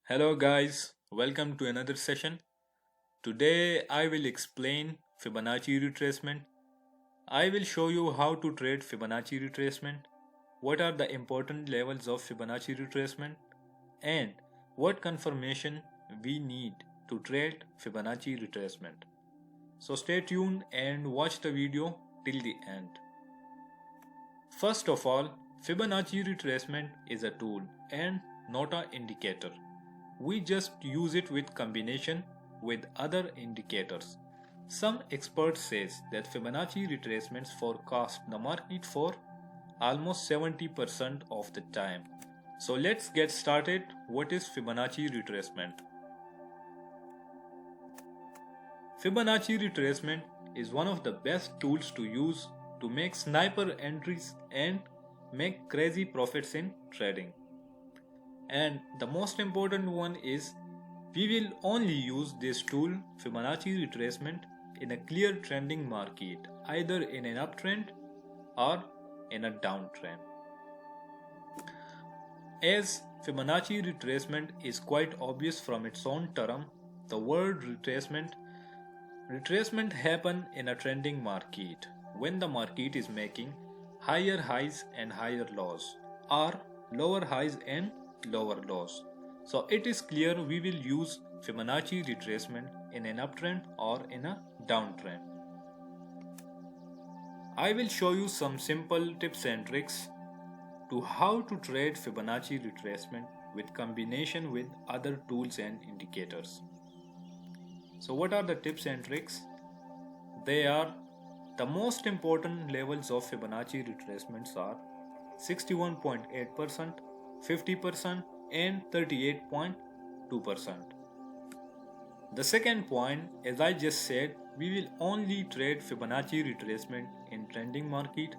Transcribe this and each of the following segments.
Hello guys, welcome to another session. Today I will explain Fibonacci retracement. I will show you how to trade Fibonacci retracement, what are the important levels of Fibonacci retracement, and what confirmation we need to trade Fibonacci retracement. So stay tuned and watch the video till the end. First of all, Fibonacci retracement is a tool and not an indicator. We just use it with combination with other indicators. Some experts says that Fibonacci retracements forecast the market for almost 70% of the time. So let's get started. What is Fibonacci retracement? Fibonacci retracement is one of the best tools to use to make sniper entries and make crazy profits in trading. And the most important one is we will only use this tool Fibonacci retracement in a clear trending market, either in an uptrend or in a downtrend. As Fibonacci retracement is quite obvious from its own term, the word retracement happen in a trending market when the market is making higher highs and higher lows or lower highs and lower lows. So it is clear we will use Fibonacci retracement in an uptrend or in a downtrend. I will show you some simple tips and tricks to how to trade Fibonacci retracement with combination with other tools and indicators. So what are the tips and tricks? They are the most important levels of Fibonacci retracements are 61.8%, 50% and 38.2%. The second point, as I just said, we will only trade Fibonacci retracement in trending market.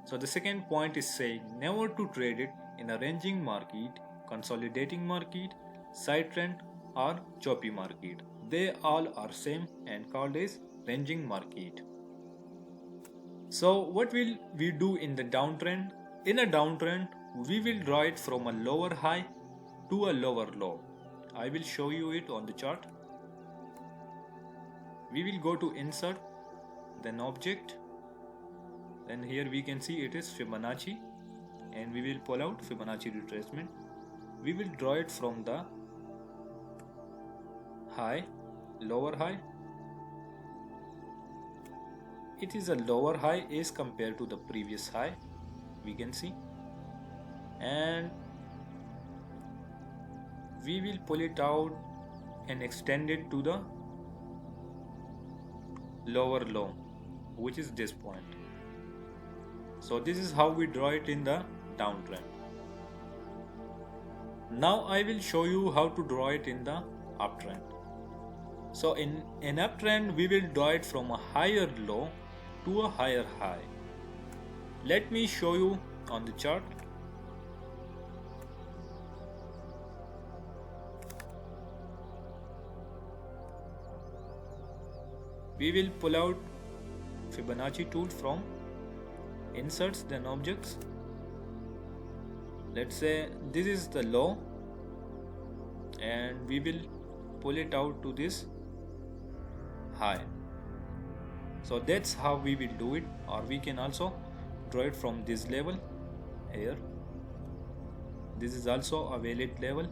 So the second point is saying never to trade it in a ranging market, consolidating market, side trend or choppy market. They all are same and called as ranging market. So what will we do in the downtrend? In a downtrend, we will draw it from a lower high to a lower low. I will show you it on the chart. We will go to insert, then object, then here we can see it is Fibonacci, and we will pull out Fibonacci retracement. We will draw it from the high, lower high. It is a lower high as compared to the previous high, we can see, and we will pull it out and extend it to the lower low, which is this point. So this is how we draw it in the downtrend. Now I will show you how to draw it in the uptrend. So in an uptrend, we will draw it from a higher low to a higher high. Let me show you on the chart. We will pull out Fibonacci tool from inserts, then objects. Let's say this is the low and we will pull it out to this high. So that's how we will do it, or we can also draw it from this level here. This is also a valid level.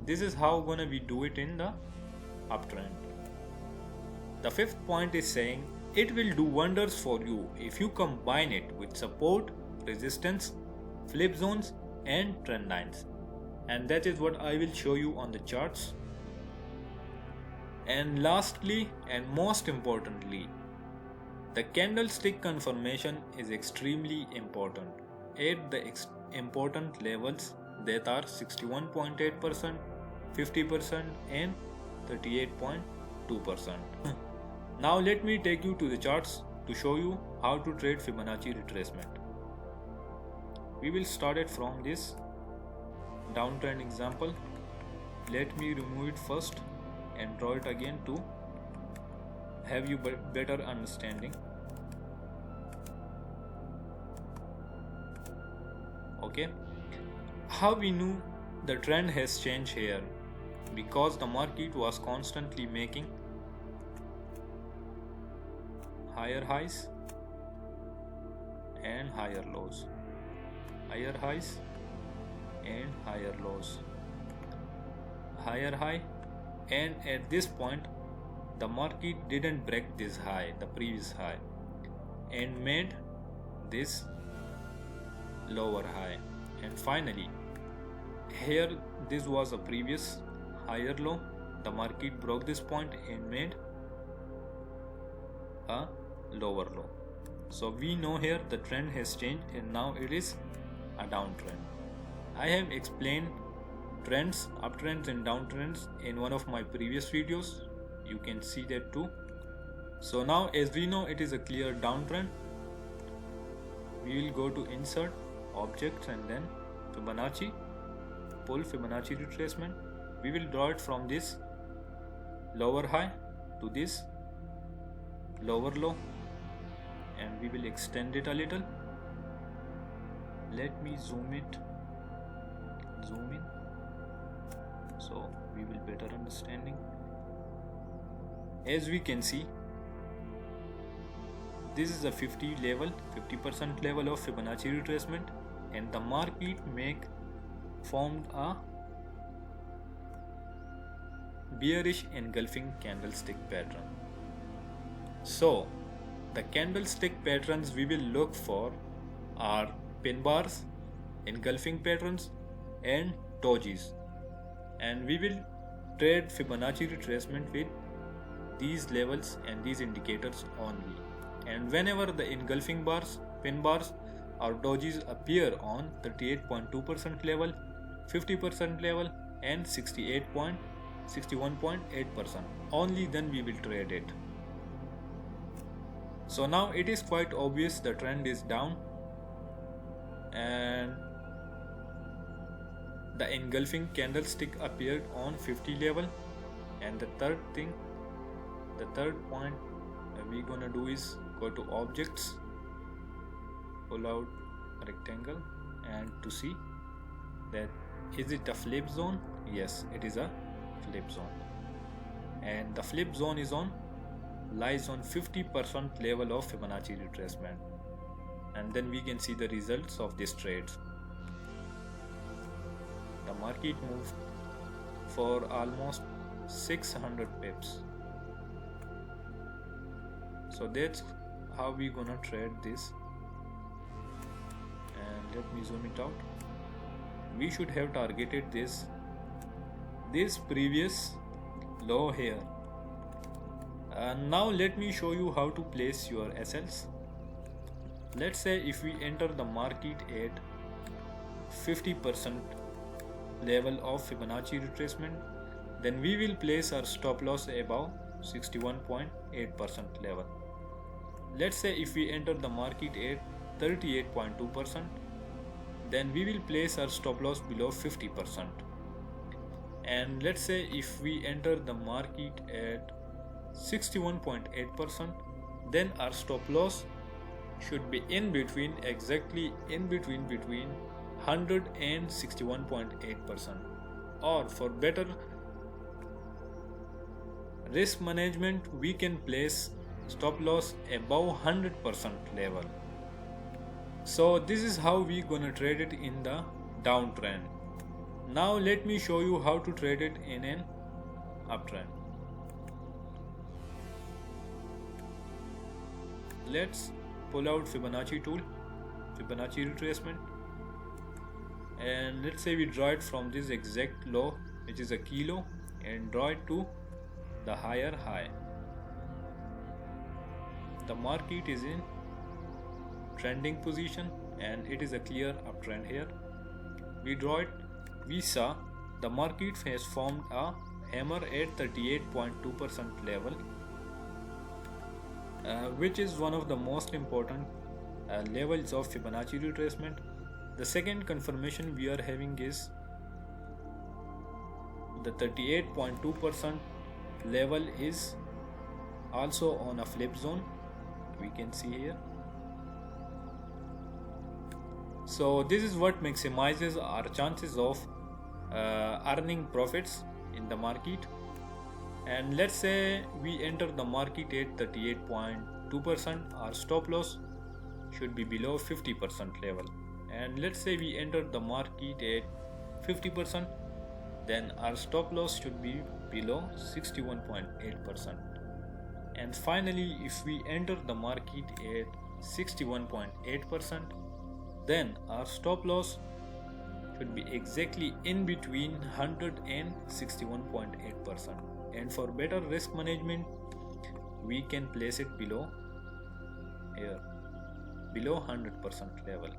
This is how gonna we do it in the uptrend. The fifth point is saying it will do wonders for you if you combine it with support, resistance, flip zones and trend lines. And that is what I will show you on the charts. And lastly and most importantly, the candlestick confirmation is extremely important at the important levels that are 61.8%, 50% and 38.2%. Now let me take you to the charts to show you how to trade Fibonacci retracement. We will start it from this downtrend example. Let me remove it first and draw it again to have you better understanding. Okay, how we knew the trend has changed here because the market was constantly making higher highs and higher lows, higher highs and higher lows, higher high, and at this point the market didn't break this high, the previous high, and made this lower high. And finally here this was a previous higher low, the market broke this point and made a lower low. So we know here the trend has changed and now it is a downtrend. I have explained trends, uptrends and downtrends in one of my previous videos. You can see that too. So now as we know it is a clear downtrend, we will go to insert, objects, and then Fibonacci, pull Fibonacci retracement. We will draw it from this lower high to this lower low and we will extend it a little. Let me zoom in so we will better understanding. As we can see, this is a 50% level of Fibonacci retracement, and the market formed a bearish engulfing candlestick pattern. So the candlestick patterns we will look for are pin bars, engulfing patterns and dojis, and we will trade Fibonacci retracement with these levels and these indicators only. And whenever the engulfing bars, pin bars or dojis appear on 38.2% level, 50% level and 61.8%, only then we will trade it. So now it is quite obvious the trend is down and the engulfing candlestick appeared on 50 level. And the third point we're gonna do is go to objects, pull out a rectangle, and to see that is it a flip zone. Yes, it is a flip zone, and the flip zone lies on 50% level of Fibonacci retracement, and then we can see the results of this trade. The market moved for almost 600 pips. So that's how we gonna trade this. And let me zoom it out. We should have targeted this previous low here. Now let me show you how to place your SLs. Let's say if we enter the market at 50% level of Fibonacci retracement, then we will place our stop loss above 61.8% level. Let's say if we enter the market at 38.2%, then we will place our stop loss below 50%. And let's say if we enter the market at 61.8%, then our stop loss should be exactly in between 100 and 61.8%. Or for better risk management, we can place stop loss above 100% level. So this is how we gonna trade it in the downtrend. Now let me show you how to trade it in an uptrend. Let's pull out Fibonacci tool, Fibonacci retracement, and let's say we draw it from this exact low, which is a key low, and draw it to the higher high. The market is in trending position and it is a clear uptrend here. We draw it, we saw the market has formed a hammer at 38.2% level, which is one of the most important levels of Fibonacci retracement. The second confirmation we are having is the 38.2% level is also on a flip zone, we can see here. So this is what maximizes our chances of earning profits in the market. And let's say we enter the market at 38.2%, our stop loss should be below 50% level. And let's say we enter the market at 50%, then our stop loss should be below 61.8%. And finally, if we enter the market at 61.8%, then our stop loss should be exactly in between 100 and 61.8%. And for better risk management, we can place it below here, below 100% level.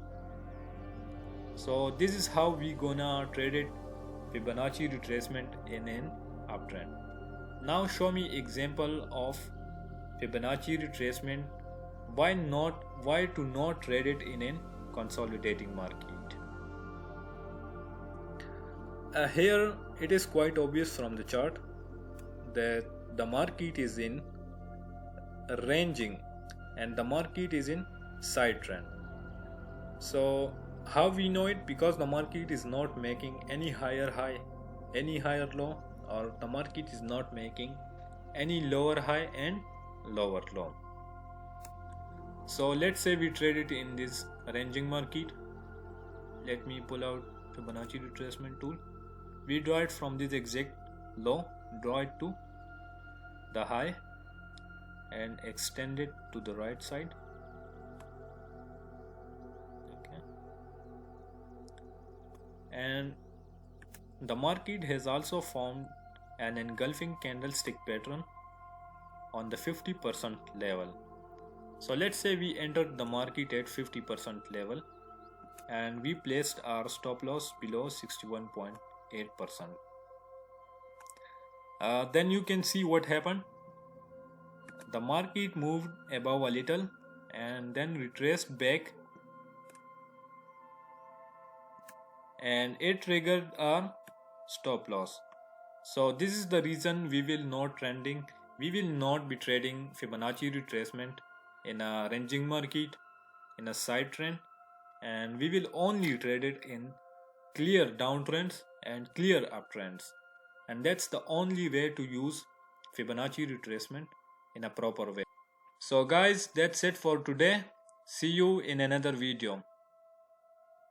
So this is how we gonna trade it Fibonacci retracement in an uptrend. Now show me example of Fibonacci retracement. Why to not trade it in a consolidating market? Here it is quite obvious from the chart that the market is in ranging and the market is in side trend. So how we know it? Because the market is not making any higher high, any higher low, or the market is not making any lower high and lower low. So let's say we trade it in this ranging market. Let me pull out Fibonacci retracement tool. We draw it from this exact low, draw it to the high and extend it to the right side. Okay. And the market has also formed an engulfing candlestick pattern on the 50% level. So let's say we entered the market at 50% level and we placed our stop loss below 61.8%. Then you can see what happened. The market moved above a little and then retraced back, and it triggered our stop loss. So this is the reason we will not be trading Fibonacci retracement in a ranging market, in a side trend, and we will only trade it in clear downtrends and clear uptrends. And that's the only way to use Fibonacci retracement in a proper way. So guys, that's it for today. See you in another video.